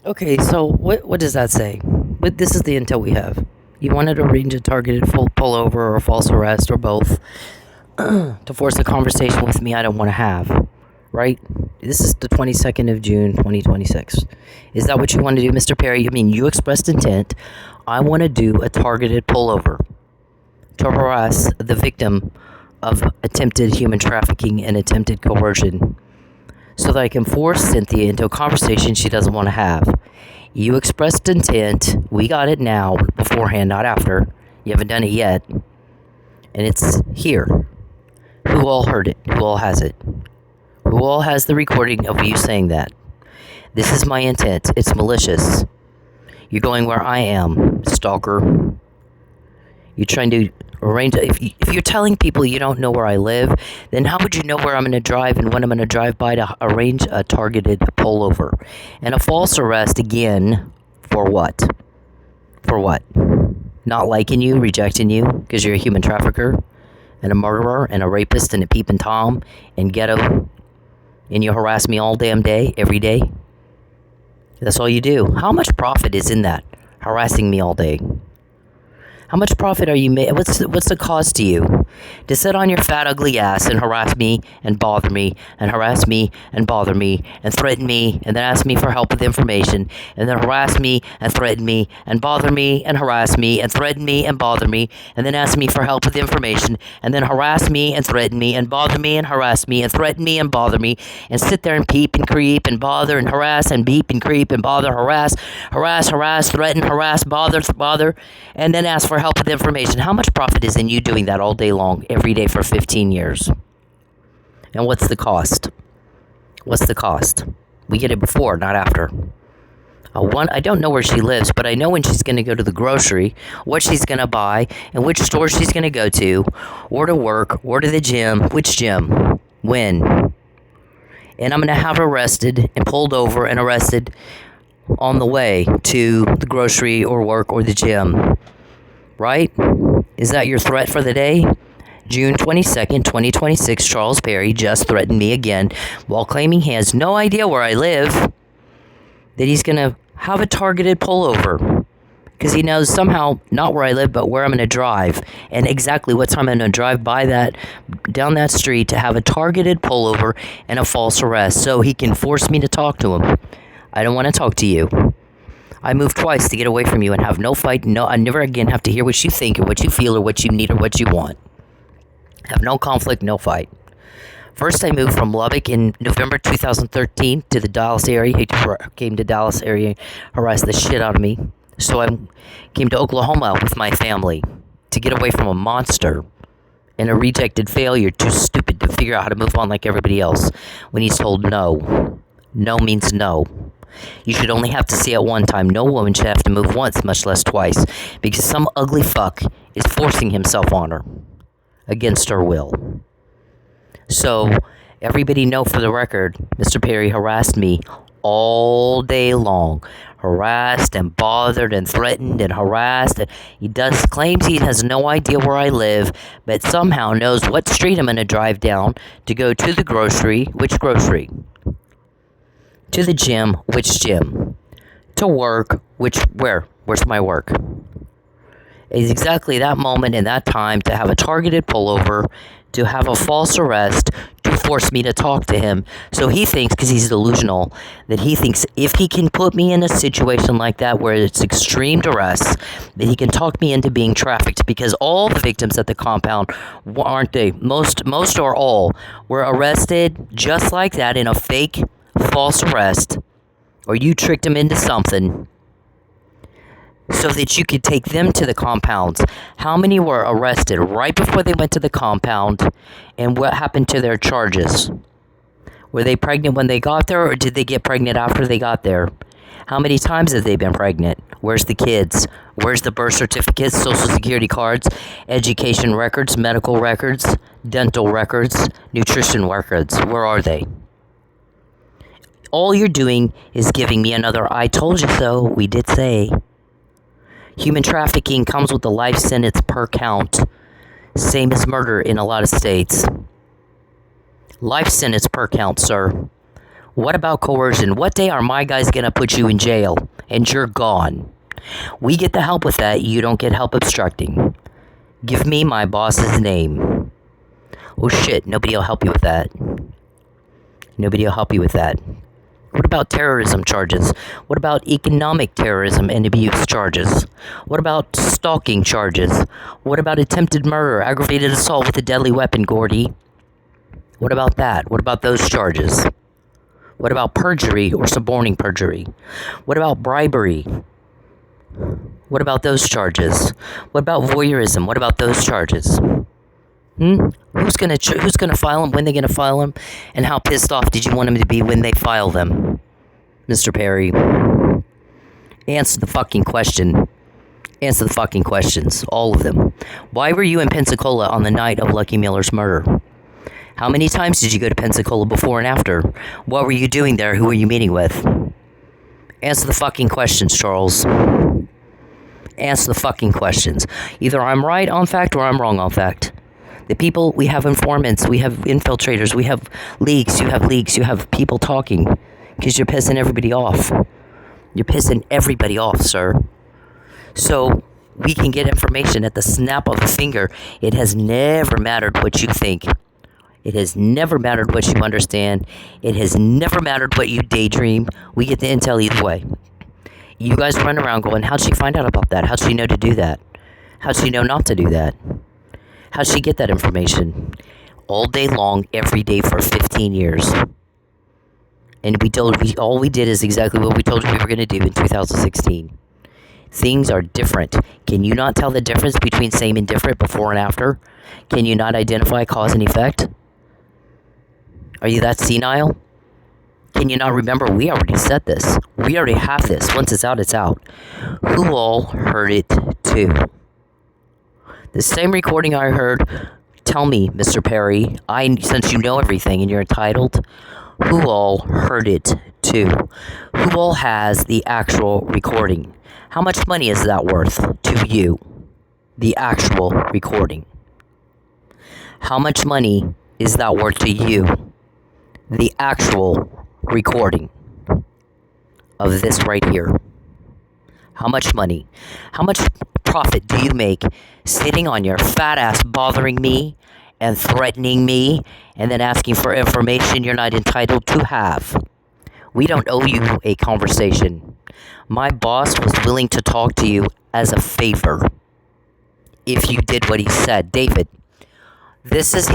Okay, so what does that say? But this is the intel we have. You wanted to arrange a targeted full pullover or a false arrest or both to force a conversation with me I don't want to have. Right? This is the 22nd of June, 2026. Is that what you want to do, Mr. Perry? I mean, you expressed intent. I want to do a targeted pullover to harass the victim of attempted human trafficking and attempted coercion so that I can force Cynthia into a conversation she doesn't want to have. You expressed intent. We got it now, beforehand, not after. You haven't done it yet. And it's here. Who all heard it? Who all has it? Who all has the recording of you saying that? This is my intent. It's malicious. You're going where I am, stalker. You're trying to arrange. If you're telling people you don't know where I live, then how would you know where I'm going to drive and when I'm going to drive by to arrange a targeted pullover? And a false arrest, again, for what? For what? Not liking you, rejecting you, because you're a human trafficker, and a murderer, and a rapist, and a peeping Tom, and ghetto, and you harass me all damn day, every day? That's all you do. How much profit is in that? Harassing me all day. How much profit are you making? What's the cost to you? To sit on your fat, ugly ass and harass me and bother me and harass me and bother me and threaten me and then ask me for help with information and then harass me and threaten me and bother me and harass me and threaten me and bother me and then ask me for help with information and then harass me and threaten me and bother me and harass me and threaten me and bother me and sit there and peep and creep and bother and harass and beep and creep and bother, harass, threaten, harass, bother, and then ask for help with information. How much profit is in you doing that all day long, every day for 15 years? And what's the cost? What's the cost? We get it before, not after. I don't know where she lives, but I know when she's going to go to the grocery, what she's going to buy, and which store she's going to go to, or to work, or to the gym, which gym, when. And I'm going to have her arrested and pulled over and arrested on the way to the grocery or work or the gym. Right? Is that your threat for the day? June 22nd, 2026, Charles Perry just threatened me again while claiming he has no idea where I live, that he's going to have a targeted pullover because he knows somehow not where I live but where I'm going to drive and exactly what time I'm going to drive by that, down that street to have a targeted pullover and a false arrest so he can force me to talk to him. I don't want to talk to you. I moved twice to get away from you and have no fight. No, I never again have to hear what you think or what you feel or what you need or what you want. Have no conflict, no fight. First, I moved from Lubbock in November 2013 to the Dallas area. He came to Dallas area, harassed the shit out of me. So I came to Oklahoma with my family to get away from a monster and a rejected failure, too stupid to figure out how to move on like everybody else when he's told no. No means no. You should only have to see it one time. No woman should have to move once, much less twice, because some ugly fuck is forcing himself on her against her will. So, everybody know for the record, Mr. Perry harassed me all day long. Harassed and bothered and threatened and harassed. And he claims he has no idea where I live, but somehow knows what street I'm going to drive down to go to the grocery. Which grocery? To the gym, which gym? To work, where's my work? It's exactly that moment and that time to have a targeted pullover, to have a false arrest, to force me to talk to him. So he thinks, because he's delusional, that he thinks if he can put me in a situation like that where it's extreme duress, that he can talk me into being trafficked, because all the victims at the compound, aren't they? Most or all, were arrested just like that in a fake false arrest, or you tricked them into something so that you could take them to the compounds. How many were arrested right before they went to the compound, and what happened to their charges? Were they pregnant when they got there, or did they get pregnant after they got there? How many times have they been pregnant? Where's the kids? Where's the birth certificates, social security cards, education records, medical records, dental records, nutrition records? Where are they? All you're doing is giving me another "I told you so, we did say." Human trafficking comes with a life sentence per count. Same as murder in a lot of states. Life sentence per count, sir. What about coercion? What day are my guys going to put you in jail and you're gone? We get the help with that. You don't get help obstructing. Give me my boss's name. Oh shit, nobody will help you with that. Nobody will help you with that. What about terrorism charges? What about economic terrorism and abuse charges? What about stalking charges? What about attempted murder, aggravated assault with a deadly weapon, Gordy? What about that? What about those charges? What about perjury or suborning perjury? What about bribery? What about those charges? What about voyeurism? What about those charges? Who's gonna file them? When they're gonna file them? And how pissed off did you want them to be when they file them, Mr. Perry? Answer the fucking question. Answer the fucking questions, all of them. Why were you in Pensacola on the night of Lucky Miller's murder? How many times did you go to Pensacola before and after? What were you doing there? Who were you meeting with? Answer the fucking questions, Charles. Answer the fucking questions. Either I'm right on fact or I'm wrong on fact. The people, we have informants, we have infiltrators, we have leaks, you have people talking. Because you're pissing everybody off. You're pissing everybody off, sir. So, we can get information at the snap of a finger. It has never mattered what you think. It has never mattered what you understand. It has never mattered what you daydream. We get the intel either way. You guys run around going, how'd she find out about that? How'd she know to do that? How'd she know not to do that? How'd she get that information? All day long, every day for 15 years. And all we did is exactly what we told you we were going to do in 2016. Things are different. Can you not tell the difference between same and different before and after? Can you not identify cause and effect? Are you that senile? Can you not remember? We already said this. We already have this. Once it's out, it's out. Who all heard it too? The same recording I heard. Tell me, Mr. Perry, since you know everything and you're entitled, who all heard it too? Who all has the actual recording? How much money is that worth to you? The actual recording. How much money is that worth to you? The actual recording of this right here. How much money? How much profit do you make sitting on your fat ass bothering me and threatening me and then asking for information you're not entitled to have? We don't owe you a conversation. My boss was willing to talk to you as a favor if you did what he said. David, this is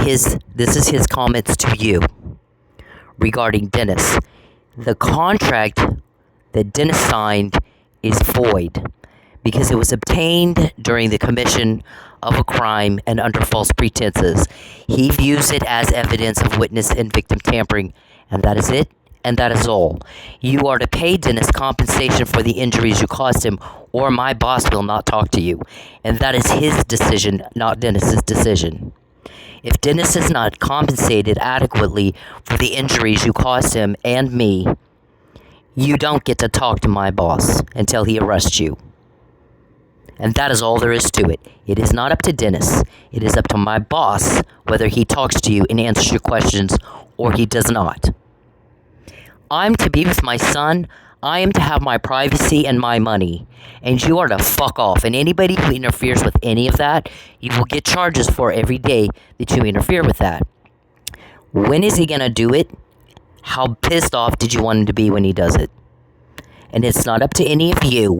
his comments to you regarding Dennis. The contract that Dennis signed is void because it was obtained during the commission of a crime and under false pretenses. He views it as evidence of witness and victim tampering, and that is it, and that is all. You are to pay Dennis compensation for the injuries you caused him, or my boss will not talk to you. And that is his decision, not Dennis's decision. If Dennis is not compensated adequately for the injuries you caused him and me, you don't get to talk to my boss until he arrests you. And that is all there is to it. It is not up to Dennis. It is up to my boss whether he talks to you and answers your questions or he does not. I'm to be with my son. I am to have my privacy and my money. And you are to fuck off. And anybody who interferes with any of that, you will get charges for every day that you interfere with that. When is he going to do it? How pissed off did you want him to be when he does it? And it's not up to any of you.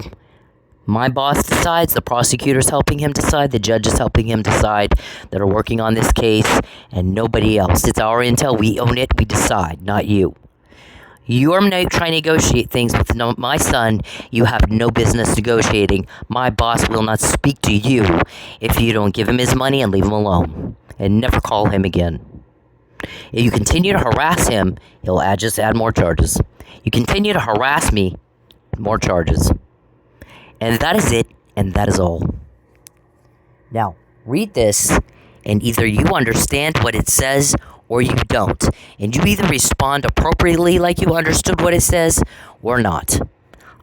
My boss decides, the prosecutor's helping him decide, the judge is helping him decide, that are working on this case, and nobody else. It's our intel. We own it. We decide, not you. You are trying to negotiate things with my son. You have no business negotiating. My boss will not speak to you if you don't give him his money and leave him alone. And never call him again. If you continue to harass him, he'll just add more charges. You continue to harass me, more charges. And that is it, and that is all. Now, read this, and either you understand what it says or you don't. And you either respond appropriately like you understood what it says or not.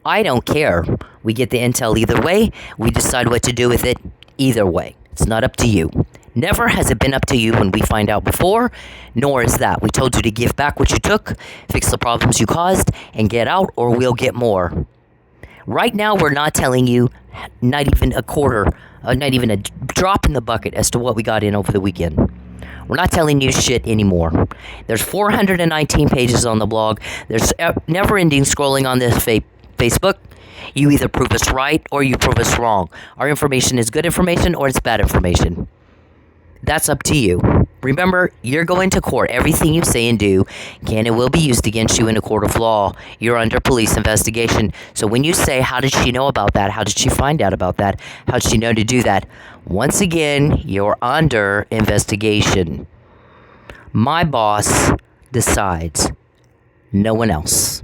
I don't care. We get the intel either way. We decide what to do with it either way. It's not up to you. Never has it been up to you when we find out before, nor is that. We told you to give back what you took, fix the problems you caused, and get out, or we'll get more. Right now, we're not telling you not even a quarter, not even a drop in the bucket as to what we got in over the weekend. We're not telling you shit anymore. There's 419 pages on the blog. There's never-ending scrolling on this Facebook. You either prove us right or you prove us wrong. Our information is good information or it's bad information. That's up to you. Remember, you're going to court. Everything you say and do can and will be used against you in a court of law. You're under police investigation. So when you say, how did she know about that? How did she find out about that? How did she know to do that? Once again, you're under investigation. My boss decides. No one else.